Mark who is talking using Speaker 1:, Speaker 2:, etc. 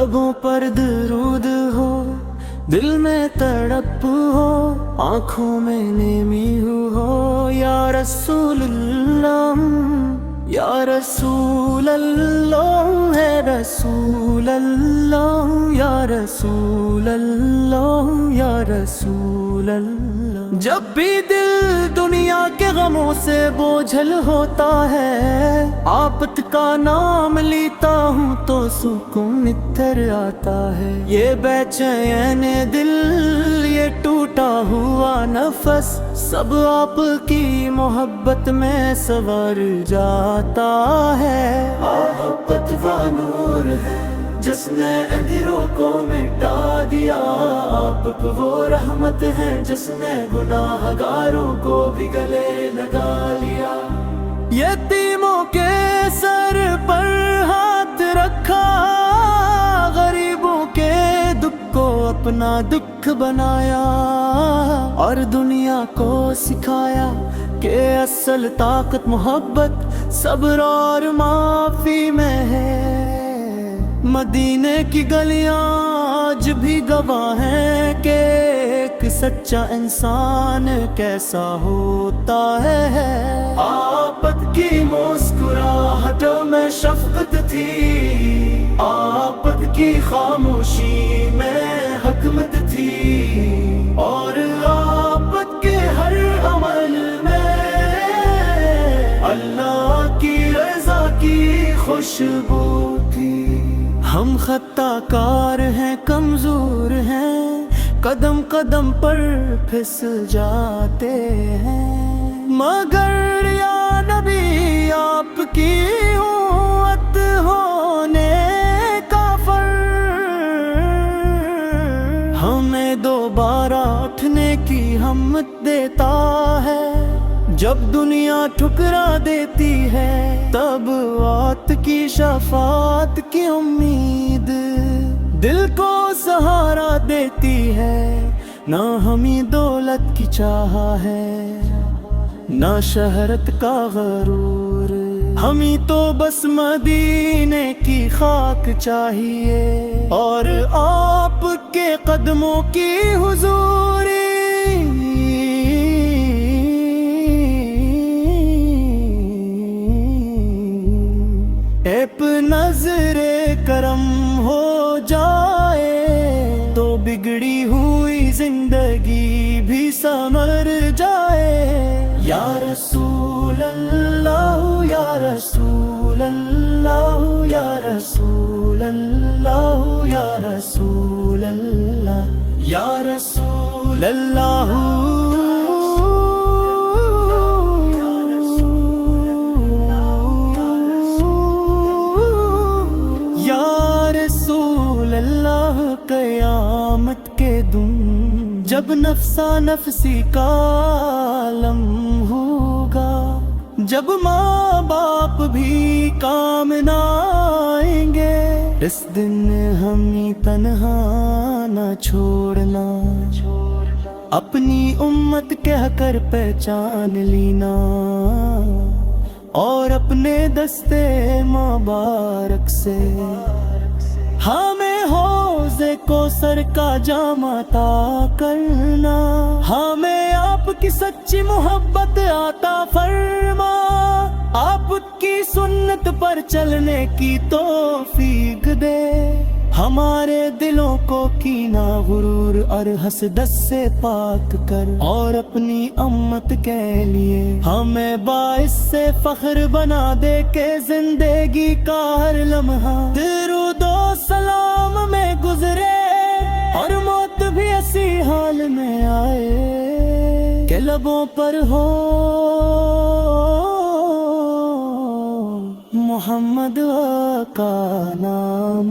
Speaker 1: لبوں پر درود ہو، دل میں تڑپ ہو، آنکھوں میں نیمی ہو، یا رسول اللہ، یا رسول اللہ، ہے رسول اللہ، یا رسول اللہ، یا رسول اللہ۔ جب بھی دل دنیا کے غموں سے بوجھل ہوتا ہے، آپت کا نام لیتا ہوں تو سکون اتر آتا ہے۔ یہ بے چین دل، یہ ٹوٹا ہوا نفس، سب آپ کی محبت میں سنور جاتا ہے۔ محبت وہ نور ہے جس نے اندھیروں کو مٹا دیا، آپ وہ رحمت ہے جس نے گناہ گاروں کو بھی گلے لگا لیا۔ یتیموں کے سر پر ہاتھ رکھا، غریبوں کے دکھ کو اپنا دکھ بنایا، اور دنیا کو سکھایا کہ اصل طاقت محبت، صبر اور معافی میں ہے۔ مدینے کی گلیاں آج بھی گواہ ہیں کہ ایک سچا انسان کیسا ہوتا ہے۔ آپت کی مسکراہٹوں میں شفقت تھی، آپت کی خاموشی میں حکمت تھی، اور آپت کے ہر عمل میں اللہ کی رضا کی خوشبو تھی۔ ہم خطا کار ہیں، کمزور ہیں، قدم قدم پر پھس جاتے ہیں، مگر یا نبی آپ کی امت ہونے کا فر ہمیں دوبارہ اٹھنے کی ہمت دیتا ہے۔ جب دنیا ٹھکرا دیتی ہے تب آت کی شفاعت کی امید دل کو سہارا دیتی ہے۔ نہ ہمیں دولت کی چاہ ہے، نہ شہرت کا غرور، ہمیں تو بس مدینے کی خاک چاہیے، اور آپ کے قدموں کی حضوری۔ نظر کرم ہو جائے تو بگڑی ہوئی زندگی بھی سنور جائے۔ یا رسول اللہ، یا رسول اللہ، یا رسول اللہ، یا رسول اللہ، یا رسول اللہ۔ قیامت کے دن جب نفسا نفسی کا عالم ہوگا، جب ماں باپ بھی کام نہ آئیں گے، اس دن ہمیں تنہا نہ چھوڑنا، اپنی امت کہہ کر پہچان لینا، اور اپنے دستے مبارک سے ہمیں حوض کوثر کا جام عطا کرنا، ہمیں آپ کی سچی محبت عطا فرما، آپ کی سنت پر چلنے کی توفیق دے، ہمارے دلوں کو کینہ غرور اور حسد سے پاک کر، اور اپنی امت کے لیے ہمیں باعث سے فخر بنا دے کہ زندگی کا ہر لمحہ درود و سلام میں گزرے، اور موت بھی اسی حال میں آئے کہ لبوں پر ہو محمد کا نام۔